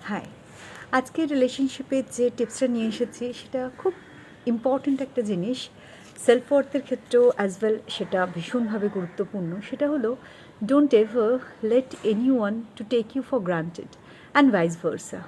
High, আজকে রিলেশনশিপের যে টিপসটা নিয়ে এসেছি সেটা খুব ইম্পর্ট্যান্ট একটা জিনিস। সেলফ ওয়ার্থের ক্ষেত্রেও অ্যাজ ওয়েল সেটা ভীষণভাবে গুরুত্বপূর্ণ। সেটা হলো don't ever let anyone to take you for granted and vice versa.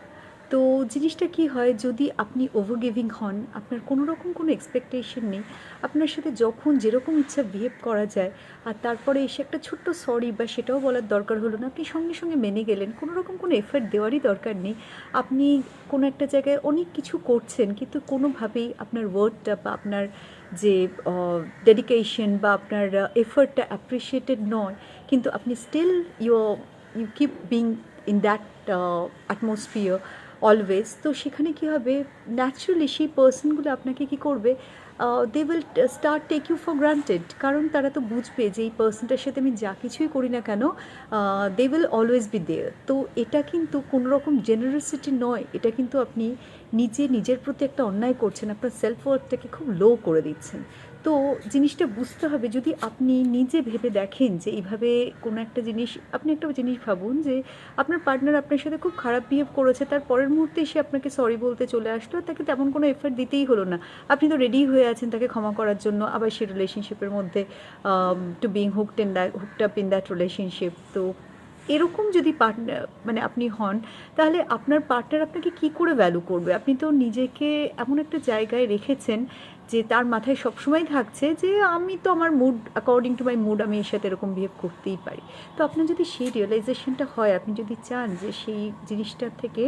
তো জিনিসটা কি হয়, যদি আপনি ওভার গিভিং হন, আপনার কোনো রকম কোনো এক্সপেকটেশন নেই, আপনার সাথে যখন যেরকম ইচ্ছা বিহেভ করা যায়, আর তারপরে এসে একটা ছোট্ট সরি বা সেটাও বলার দরকার হলো না, আপনি সঙ্গে সঙ্গে মেনে গেলেন, কোনো রকম কোনো এফর্ট দেওয়ারই দরকার নেই। আপনি কোনো একটা জায়গায় অনেক কিছু করছেন কিন্তু কোনোভাবেই আপনার ওয়ার্ডটা বা আপনার যে ডেডিকেশন বা আপনার এফর্টটা অ্যাপ্রিসিয়েটেড নয়, কিন্তু আপনি still you keep being in that atmosphere always. তো সেখানে কী হবে, ন্যাচারালি সেই পার্সনগুলো আপনাকে কী করবে, they will start take you for granted. কারণ তারা তো বুঝবে যে এই পার্সনটার সাথে আমি যা কিছুই করি না কেন, they will always be there. তো এটা কিন্তু কোনো রকম জেনারসিটি নয়, এটা কিন্তু আপনি নিজের প্রতি একটা অন্যায় করছেন, আপনার সেলফ ওয়ার্থটাকে খুব লো করে দিচ্ছেন। তো জিনিসটা বুঝতে হবে, যদি আপনি নিজে ভেবে দেখেন যে এইভাবে কোনো একটা জিনিস, আপনি একটা জিনিস ভাবুন যে আপনার পার্টনার আপনার সাথে খুব খারাপ বিহেভ করেছে, তার পরের মুহূর্তে সে আপনাকে সরি বলতে চলে আসলো, তাকে তেমন কোনো এফর্ট দিতেই হলো না, আপনি তো রেডি হয়ে আছেন তাকে ক্ষমা করার জন্য, আবার সেই রিলেশনশিপের মধ্যে to being hooked up in that relationship. তো এরকম যদি পার্টনার মানে আপনি হন, তাহলে আপনার পার্টনার আপনাকে কী করে ভ্যালু করবে? আপনি তো নিজেকে এমন একটা জায়গায় রেখেছেন যে তার মাথায় সবসময় থাকছে যে আমি তো আমার mood, according to my mood আমি এর সাথে এরকম বিহেভ করতেই পারি। তো আপনার যদি সেই রিয়েলাইজেশনটা হয়, আপনি যদি চান যে সেই জিনিসটার থেকে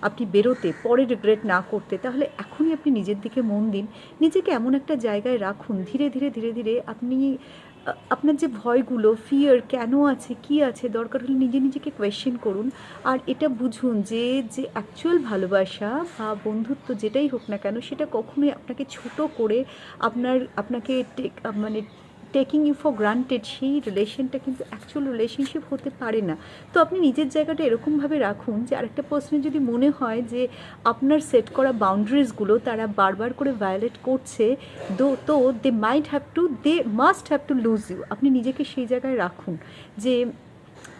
আপনি বেরোতে, পরে রিগ্রেট না করতে, তাহলে এখনই আপনি নিজের দিকে মন দিন, নিজেকে এমন একটা জায়গায় রাখুন, ধীরে ধীরে ধীরে ধীরে আপনি আপনার যে ভয়গুলো, ফিয়ার কেন আছে, কি আছে, দরকার হলে নিজেকে কোয়েশ্চেন করুন। আর এটা বুঝুন যে অ্যাকচুয়াল ভালোবাসা বা বন্ধুত্ব যেটাই হোক না কেন, সেটা কখনোই আপনাকে ছোট করে আপনাকে মানে টেকিং ইউ ফর গ্রান্টেড সেই রিলেশনটা কিন্তু অ্যাকচুয়াল রিলেশনশিপ হতে পারে না। তো আপনি নিজের জায়গাটা এরকমভাবে রাখুন যে আরেকটা পার্সনের যদি মনে হয় যে আপনার সেট করা বাউন্ডারিজগুলো তারা বারবার করে ভায়োলেট করছে, তো they must have to lose you. আপনি নিজেকে সেই জায়গায় রাখুন যে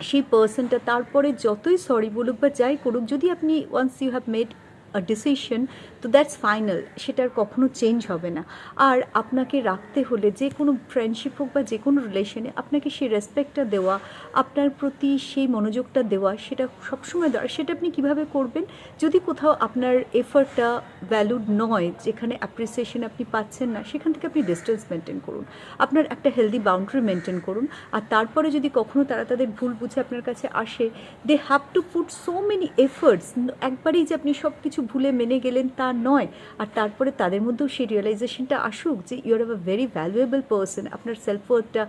সেই পার্সনটা তারপরে যতই সরি বলুক বা যাই করুক, যদি আপনি once you have made a decision, তো দ্যাটস ফাইনাল, সেটার কখনো চেঞ্জ হবে না। আর আপনাকে রাখতে হলে যে কোনো ফ্রেন্ডশিপ হোক বা যে কোনো রিলেশনে আপনাকে সেই রেসপেক্টটা দেওয়া, আপনার প্রতি সেই মনোযোগটা দেওয়া, সেটা সবসময় দরকার। সেটা আপনি কীভাবে করবেন, যদি কোথাও আপনার এফর্টটা ভ্যালুড নয়, যেখানে অ্যাপ্রিসিয়েশন আপনি পাচ্ছেন না, সেখান থেকে আপনি ডিস্টেন্স মেনটেন করুন, আপনার একটা হেলদি বাউন্ডারি মেনটেন করুন। আর তারপরে যদি কখনো তারা তাদের ভুল বুঝে আপনার কাছে আসে, they have to put so many efforts. একবারেই যে আপনি সব কিছু ভুলে মেনে গেলেন তা নয়, আর তারপরে তাদের মধ্যেও সেই রিয়েলাইজেশনটা আসুক যে you are a very valuable person, আপনার সেলফ ওয়ার্থটা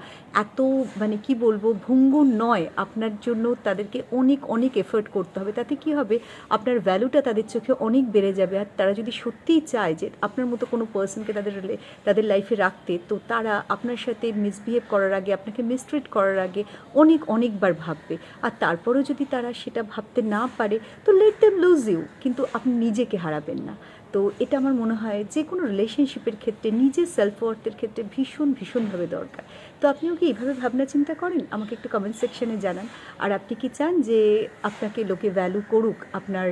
এত মানে কি বলবো ভঙ্গুর নয়, আপনার জন্য তাদেরকে অনেক অনেক এফর্ট করতে হবে। তাতে কি হবে, আপনার ভ্যালুটা তাদের চোখে অনেক বেড়ে যাবে। আর তারা যদি সত্যিই চায় যে আপনার মতো কোনো পার্সনকে তাদের লাইফে রাখতে, তো তারা আপনার সাথে মিসবিহেভ করার আগে, আপনাকে মিসট্রিট করার আগে অনেকবার ভাববে। আর তারপরেও যদি তারা সেটা ভাবতে না পারে, তো লেট দেম লুজ ইউ, কিন্তু আপনি নিজেকে হারাবেন না। তো এটা আমার মনে হয় যে কোনো রিলেশনশিপের ক্ষেত্রে নিজের সেলফ ওয়ার্থের ক্ষেত্রে ভীষণভাবে দরকার। তো আপনিও কি এইভাবে ভাবনা চিন্তা করেন? আমাকে একটু কমেন্ট সেকশনে জানান। আর আপনি কি চান যে আপনাকে লোকে ভ্যালু করুক, আপনার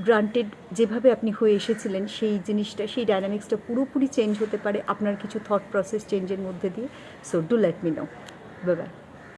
গ্রান্টেড যেভাবে আপনি হয়ে এসেছিলেন সেই জিনিসটা, সেই ডায়নামিক্সটা পুরোপুরি চেঞ্জ হতে পারে আপনার কিছু থট প্রসেস চেঞ্জের মধ্যে দিয়ে? So do let me no. Bye bye.